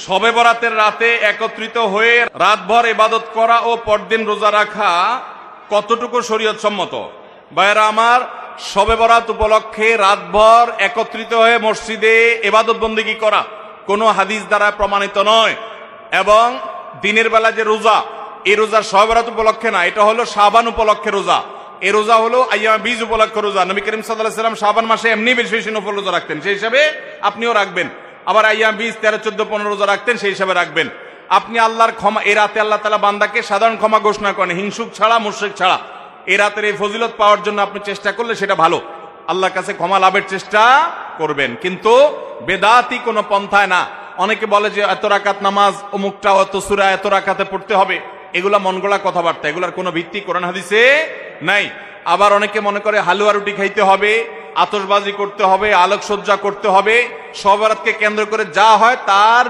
শবে বরাতের রাতে একত্রিত হয়ে রাতভর ইবাদত করা ও পরদিন রোজা রাখা কতটুকু শরীয়ত সম্মত? ভাইয়েরা আমার, শবে বরাত উপলক্ষে রাতভর একত্রিত হয়ে মসজিদে ইবাদত বন্দেগী করা কোনো হাদিস দ্বারা প্রমাণিত নয়। এবং দিনের বেলা যে রোজা, এই রোজা শবে বরাত উপলক্ষে না, এটা হলো শাবান উপলক্ষে রোজা। এই রোজা হলো আইয়ামে বীজ উপলক্ষে রোজা। নবী করিম সাল্লাল্লাহু আলাইহি ওয়াসাল্লাম শাবান মাসে এমনি বেশি বেশি নফল রোজা রাখতেন, সেই হিসাবে আপনিও রাখবেন। আবার আইয়ামে বীজ 13, 14, 15 রোজা রাখতেন, সেই হিসাবে রাখবেন। আপনি আল্লাহর ক্ষমা, এই রাতে আল্লাহ তাআলা বান্দাকে সাধারণ ক্ষমা ঘোষণা করেন, হিংসুক ছাড়া, মুশরিক ছাড়া। এই রাতের এই ফজিলত পাওয়ার জন্য আপনি চেষ্টা করলে সেটা ভালো, আল্লাহর কাছে ক্ষমা লাভের চেষ্টা করবেন, কিন্তু বেদাতি কোনো পন্থায় না। অনেকে বলে যে এত রাকাত নামাজ, অমুকটা অত সূরা এত রাকাতে পড়তে হবে, এগুলা মন গড়া কথাবার্তা, এগুলার কোনো ভিত্তি কোরআন হাদিসে নাই। আবার অনেকে মনে করে হালুয়া রুটি খাইতে হবে, আতশবাজি করতে হবে, আলোকসজ্জা করতে হবে, শবে বরাতকে কেন্দ্র করে যা হয় তার